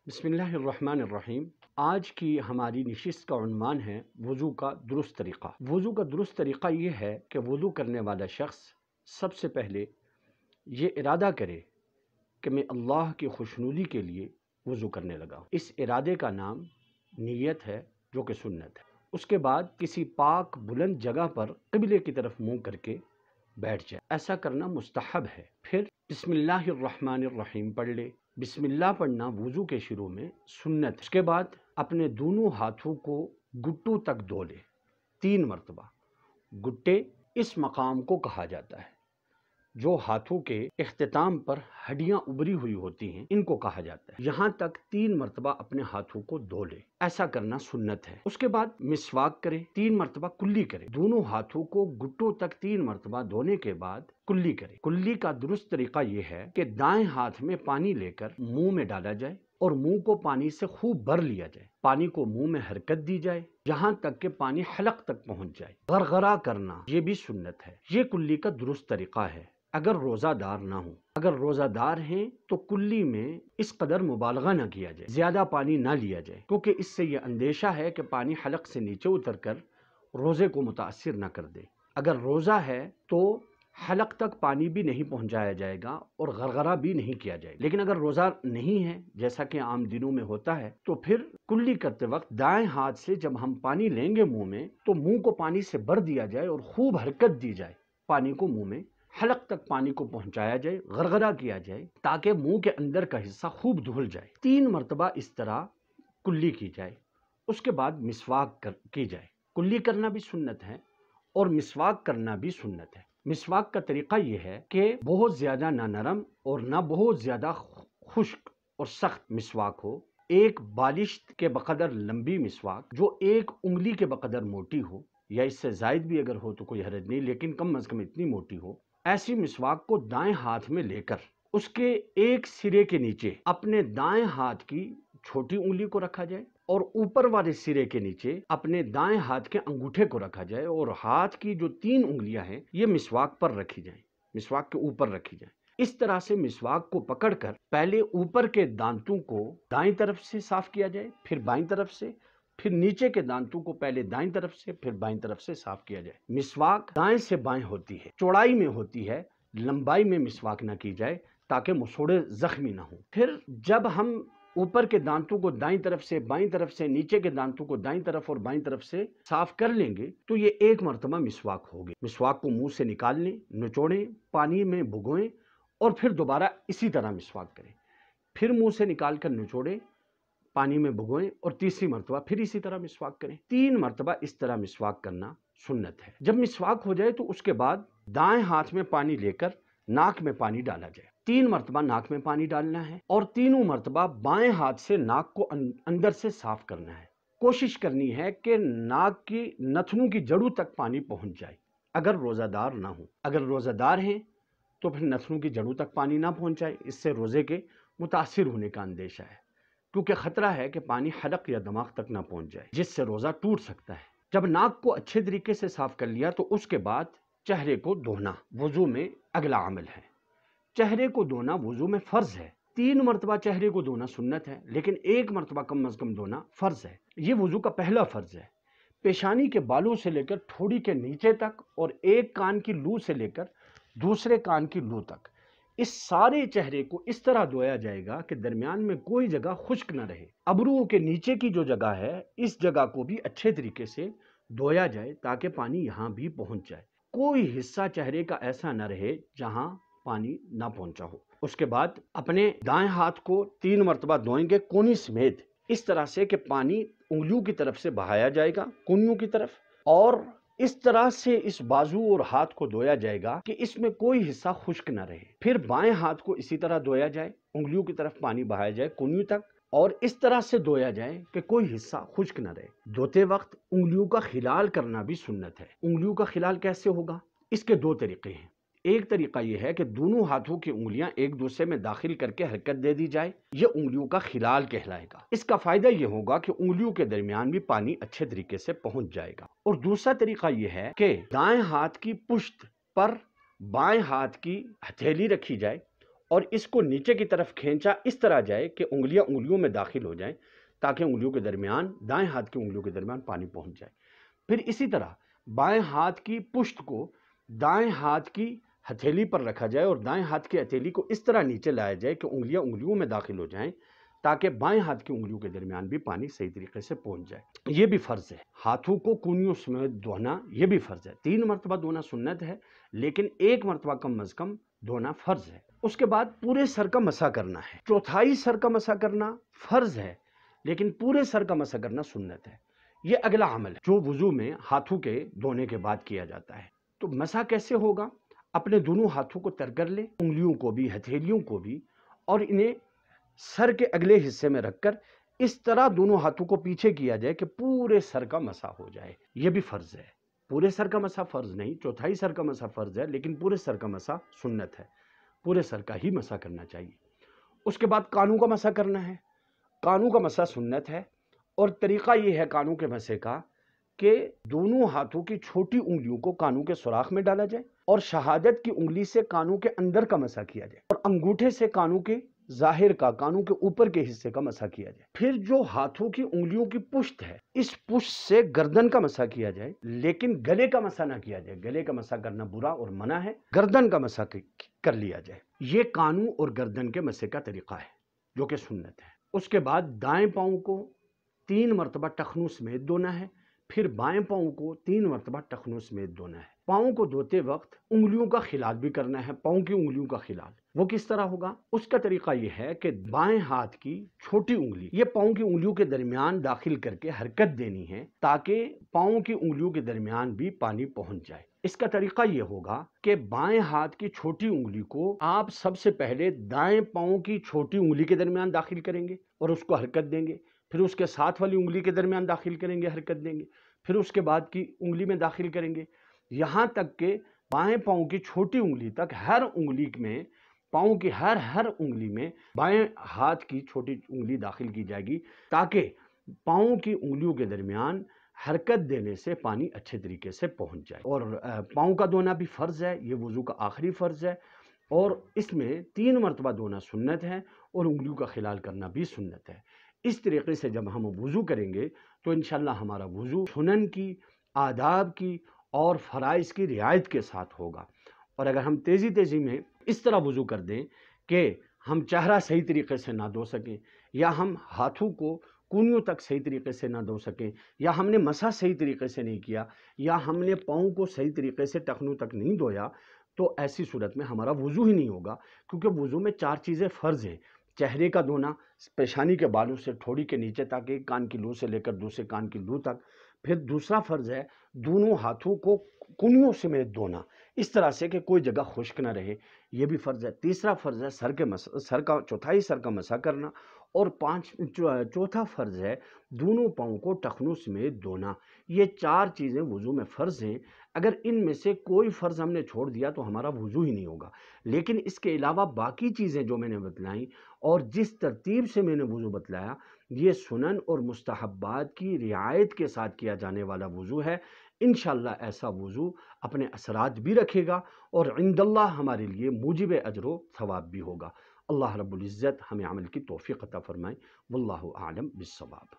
بسم اللہ الرحمن الرحیم۔ آج کی ہماری نشست کا عنوان ہے وضو کا درست طریقہ۔ وضو کا درست طریقہ یہ ہے کہ وضو کرنے والا شخص سب سے پہلے یہ ارادہ کرے کہ میں اللہ کی خوشنودی کے لیے وضو کرنے لگا ہوں۔ اس ارادے کا نام نیت ہے، جو کہ سنت ہے۔ اس کے بعد کسی پاک بلند جگہ پر قبلے کی طرف منہ کر کے بیٹھ جائے۔ ایسا کرنا مستحب ہے۔ پھر بسم اللہ الرحمن الرحیم پڑھ لے۔ بسم اللہ پڑھنا وضو کے شروع میں سنت ہے۔ اس کے بعد اپنے دونوں ہاتھوں کو گھٹوں تک دھو لے 3 مرتبہ۔ گھٹے اس مقام کو کہا جاتا ہے جو ہاتھوں کے اختتام پر ہڈیاں ابری ہوئی ہوتی ہیں، ان کو کہا جاتا ہے۔ یہاں تک 3 مرتبہ اپنے ہاتھوں کو دھو لے۔ ایسا کرنا سنت ہے۔ اس کے بعد مسواک کرے، 3 مرتبہ کلی کرے۔ دونوں ہاتھوں کو گھٹوں تک 3 مرتبہ دھونے کے بعد کلی کرے۔ کلی کا درست طریقہ یہ ہے کہ دائیں ہاتھ میں پانی لے کر منہ میں ڈالا جائے اور منہ کو پانی سے خوب بھر لیا جائے۔ پانی کو منہ میں حرکت دی جائے یہاں تک کہ پانی حلق تک پہنچ جائے۔ غرغرہ کرنا یہ بھی سنت ہے۔ یہ کلی کا درست طریقہ ہے اگر روزہ دار نہ ہوں۔ اگر روزہ دار ہیں تو کلی میں اس قدر مبالغہ نہ کیا جائے، زیادہ پانی نہ لیا جائے، کیونکہ اس سے یہ اندیشہ ہے کہ پانی حلق سے نیچے اتر کر روزے کو متاثر نہ کر دے۔ اگر روزہ ہے تو حلق تک پانی بھی نہیں پہنچایا جائے گا اور غرغرہ بھی نہیں کیا جائے گا۔ لیکن اگر روزہ نہیں ہے، جیسا کہ عام دنوں میں ہوتا ہے، تو پھر کلی کرتے وقت دائیں ہاتھ سے جب ہم پانی لیں گے منہ میں تو منہ کو پانی سے بھر دیا جائے اور خوب حرکت دی جائے، پانی کو منہ میں حلق تک پانی کو پہنچایا جائے، غرغرہ کیا جائے تاکہ منہ کے اندر کا حصہ خوب دھل جائے۔ 3 مرتبہ اس طرح کلی کی جائے۔ اس کے بعد مسواک کی جائے۔ کلی کرنا بھی سنت ہے اور مسواک کرنا بھی سنت ہے۔ مسواک کا طریقہ یہ ہے کہ بہت زیادہ نہ نرم اور نہ بہت زیادہ خشک اور سخت مسواک ہو۔ ایک بالشت کے بقدر لمبی مسواک جو 1 انگلی کے بقدر موٹی ہو، یا اس سے زائد بھی اگر ہو تو کوئی حرج نہیں، لیکن کم از کم اتنی موٹی ہو۔ ایسی مسواک کو دائیں ہاتھ میں لے کر اس کے ایک سرے کے نیچے اپنے دائیں ہاتھ کی چھوٹی انگلی کو رکھا جائے اور اوپر والے سرے کے نیچے اپنے دائیں ہاتھ کے انگوٹھے کو رکھا جائے، اور ہاتھ کی جو 3 انگلیاں ہیں یہ مسواک پر رکھی جائیں، مسواک کے اوپر رکھی جائیں۔ اس طرح سے مسواک کو پکڑ کر پہلے اوپر کے دانتوں کو دائیں طرف سے صاف کیا جائے، پھر بائیں طرف سے، پھر نیچے کے دانتوں کو پہلے دائیں طرف سے پھر بائیں طرف سے صاف کیا جائے۔ مسواک دائیں سے بائیں ہوتی ہے، چوڑائی میں ہوتی ہے، لمبائی میں مسواک نہ کی جائے تاکہ مسوڑے زخمی نہ ہوں۔ پھر جب ہم اوپر کے دانتوں کو دائیں طرف سے بائیں طرف سے، نیچے کے دانتوں کو دائیں طرف اور بائیں طرف سے صاف کر لیں گے تو یہ 1 مرتبہ مسواک ہوگی۔ مسواک کو منہ سے نکال لیں، نچوڑیں، پانی میں بھگوئیں اور پھر دوبارہ اسی طرح مسواک کریں۔ پھر منہ سے نکال کر نچوڑیں، پانی میں بھگوئیں اور تیسری مرتبہ پھر اسی طرح مسواک کریں۔ 3 مرتبہ اس طرح مسواک کرنا سنت ہے۔ جب مسواک ہو جائے تو اس کے بعد دائیں ہاتھ میں پانی لے کر ناک میں پانی ڈالا جائے۔ 3 مرتبہ ناک میں پانی ڈالنا ہے اور تینوں مرتبہ بائیں ہاتھ سے ناک کو اندر سے صاف کرنا ہے۔ کوشش کرنی ہے کہ ناک کی نتنوں کی جڑوں تک پانی پہنچ جائے اگر روزہ دار نہ ہوں۔ اگر روزہ دار ہیں تو پھر نتنوں کی جڑوں تک پانی نہ پہنچائے، اس سے روزے کے متاثر ہونے کا اندیشہ ہے، کیونکہ خطرہ ہے کہ پانی حلق یا دماغ تک نہ پہنچ جائے جس سے روزہ ٹوٹ سکتا ہے۔ جب ناک کو اچھے طریقے سے صاف کر لیا تو اس کے بعد چہرے کو دھونا وضو میں اگلا عمل ہے۔ چہرے کو دھونا وضو میں فرض ہے۔ 3 مرتبہ چہرے کو دھونا سنت ہے، لیکن 1 مرتبہ کم از کم دھونا فرض ہے۔ یہ وضو کا پہلا فرض ہے۔ پیشانی کے بالوں سے لے کر ٹھوڑی کے نیچے تک اور ایک کان کی لو سے لے کر دوسرے کان کی لو تک اس سارے چہرے کو اس طرح دھویا جائے گا کہ درمیان میں کوئی جگہ خشک نہ رہے۔ ابروؤں کے نیچے کی جو جگہ ہے اس جگہ کو بھی اچھے طریقے سے دھویا جائے تاکہ پانی یہاں بھی پہنچ جائے۔ کوئی حصہ چہرے کا ایسا نہ رہے جہاں پانی نہ پہنچا ہو۔ اس کے بعد اپنے دائیں ہاتھ کو 3 مرتبہ دھوئیں گے کونی سمیت، اس طرح سے کہ پانی انگلیوں کی طرف سے بہایا جائے گا کونیوں کی طرف، اور اس طرح سے اس بازو اور ہاتھ کو دھویا جائے گا کہ اس میں کوئی حصہ خشک نہ رہے۔ پھر بائیں ہاتھ کو اسی طرح دھویا جائے، انگلیوں کی طرف پانی بہایا جائے کونیوں تک، اور اس طرح سے دھویا جائے کہ کوئی حصہ خشک نہ رہے۔ دھوتے وقت انگلیوں کا خلال کرنا بھی سنت ہے۔ انگلیوں کا خلال کیسے ہوگا؟ اس کے 2 طریقے ہیں۔ ایک طریقہ یہ ہے کہ دونوں ہاتھوں کی انگلیاں ایک دوسرے میں داخل کر کے حرکت دے دی جائے، یہ انگلیوں کا خلال کہلائے گا۔ اس کا فائدہ یہ ہوگا کہ انگلیوں کے درمیان بھی پانی اچھے طریقے سے پہنچ جائے گا۔ اور دوسرا طریقہ یہ ہے کہ دائیں ہاتھ کی پشت پر بائیں ہاتھ کی ہتھیلی رکھی جائے اور اس کو نیچے کی طرف کھینچا اس طرح جائے کہ انگلیاں انگلیوں میں داخل ہو جائیں، تاکہ انگلیوں کے درمیان، دائیں ہاتھ کی انگلیوں کے درمیان پانی پہنچ جائے۔ پھر اسی طرح بائیں ہاتھ کی پشت کو دائیں ہاتھ کی ہتھیلی پر رکھا جائے اور دائیں ہاتھ کی ہتھیلی کو اس طرح نیچے لایا جائے کہ انگلیاں انگلیوں میں داخل ہو جائیں، تاکہ بائیں ہاتھ کی انگلیوں کے درمیان بھی پانی صحیح طریقے سے پہنچ جائے۔ یہ بھی فرض ہے۔ ہاتھوں کو کونیوں سمیت دھونا یہ بھی فرض ہے۔ 3 مرتبہ دھونا سنت ہے، لیکن 1 مرتبہ کم از کم دھونا فرض ہے۔ اس کے بعد پورے سر کا مسح کرنا ہے۔ چوتھائی سر کا مسح کرنا فرض ہے، لیکن پورے سر کا مسح کرنا سنت ہے۔ یہ اگلا عمل ہے جو وضو میں ہاتھوں کے دھونے کے بعد کیا جاتا ہے۔ تو مسح کیسے ہوگا؟ اپنے دونوں ہاتھوں کو تر کر لیں، انگلیوں کو بھی، ہتھیلیوں کو بھی، اور انہیں سر کے اگلے حصے میں رکھ کر اس طرح دونوں ہاتھوں کو پیچھے کیا جائے کہ پورے سر کا مسح ہو جائے۔ یہ بھی فرض ہے۔ پورے سر کا مسح فرض نہیں، چوتھائی سر کا مسح فرض ہے، لیکن پورے سر کا مسح سنت ہے۔ پورے سر کا ہی مسح کرنا چاہیے۔ اس کے بعد کانوں کا مسح کرنا ہے۔ کانوں کا مسح سنت ہے، اور طریقہ یہ ہے کانوں کے مسح کا کہ دونوں ہاتھوں کی چھوٹی انگلیوں کو کانوں کے سوراخ میں ڈالا جائے اور شہادت کی انگلی سے کانوں کے اندر کا مسح کیا جائے، اور انگوٹھے سے کانوں کے ظاہر کا، کانوں کے اوپر کے حصے کا مسح کیا جائے۔ پھر جو ہاتھوں کی انگلیوں کی پشت ہے، اس پشت سے گردن کا مسح کیا جائے، لیکن گلے کا مسح نہ کیا جائے۔ گلے کا مسح کرنا برا اور منع ہے۔ گردن کا مسح کر لیا جائے۔ یہ کانوں اور گردن کے مسح کا طریقہ ہے جو کہ سنت ہے۔ اس کے بعد دائیں پاؤں کو 3 مرتبہ ٹخنوں سمیت دھونا ہے، پھر بائیں پاؤں کو 3 مرتبہ ٹخنوں سمیت دھونا ہے۔ پاؤں کو دھوتے وقت انگلیوں کا خلال بھی کرنا ہے۔ پاؤں کی انگلیوں کا خلال وہ کس طرح ہوگا؟ اس کا طریقہ یہ ہے کہ بائیں ہاتھ کی چھوٹی انگلی یہ پاؤں کی انگلیوں کے درمیان داخل کر کے حرکت دینی ہے، تاکہ پاؤں کی انگلیوں کے درمیان بھی پانی پہنچ جائے۔ اس کا طریقہ یہ ہوگا کہ بائیں ہاتھ کی چھوٹی انگلی کو آپ سب سے پہلے دائیں پاؤں کی چھوٹی انگلی کے درمیان داخل کریں گے اور اس کو حرکت دیں گے، پھر اس کے ساتھ والی انگلی کے درمیان داخل کریں گے، حرکت دیں گے، پھر اس کے بعد کی انگلی میں داخل کریں گے، یہاں تک کہ بائیں پاؤں کی چھوٹی انگلی تک ہر انگلی میں، پاؤں کی ہر انگلی میں بائیں ہاتھ کی چھوٹی انگلی داخل کی جائے گی، تاکہ پاؤں کی انگلیوں کے درمیان حرکت دینے سے پانی اچھے طریقے سے پہنچ جائے۔ اور پاؤں کا دھونا بھی فرض ہے، یہ وضو کا آخری فرض ہے، اور اس میں 3 مرتبہ دھونا سنت ہے، اور انگلیوں کا خلال کرنا بھی سنت ہے۔ اس طریقے سے جب ہم وضو کریں گے تو انشاءاللہ ہمارا وضو سنن کی، آداب کی اور فرائض کی رعایت کے ساتھ ہوگا۔ اور اگر ہم تیزی میں اس طرح وضو کر دیں کہ ہم چہرہ صحیح طریقے سے نہ دھو سکیں، یا ہم ہاتھوں کو کونیوں تک صحیح طریقے سے نہ دھو سکیں، یا ہم نے مسح صحیح طریقے سے نہیں کیا، یا ہم نے پاؤں کو صحیح طریقے سے ٹخنوں تک نہیں دھویا، تو ایسی صورت میں ہمارا وضو ہی نہیں ہوگا، کیونکہ وضو میں 4 چیزیں فرض ہیں۔ چہرے کا دھونا، پیشانی کے بالوں سے ٹھوڑی کے نیچے تک، ایک کان کی لو سے لے کر دوسرے کان کی لو تک۔ پھر دوسرا فرض ہے دونوں ہاتھوں کو کونیوں سمیت دھونا، اس طرح سے کہ کوئی جگہ خشک نہ رہے، یہ بھی فرض ہے۔ تیسرا فرض ہے چوتھائی سر کا مسح کرنا، اور چوتھا فرض ہے دونوں پاؤں کو ٹخنوں سمیت دھونا۔ یہ 4 چیزیں وضو میں فرض ہیں۔ اگر ان میں سے کوئی فرض ہم نے چھوڑ دیا تو ہمارا وضو ہی نہیں ہوگا۔ لیکن اس کے علاوہ باقی چیزیں جو میں نے بتلائیں اور جس ترتیب سے میں نے وضو بتلایا، یہ سنن اور مستحبات کی رعایت کے ساتھ کیا جانے والا وضو ہے۔ انشاءاللہ ایسا وضو اپنے اثرات بھی رکھے گا، اور عند اللہ ہمارے لیے موجب اجر و ثواب بھی ہوگا۔ اللہ رب العزت ہمیں عمل کی توفیق عطا فرمائے۔ واللہ اعلم بالصواب۔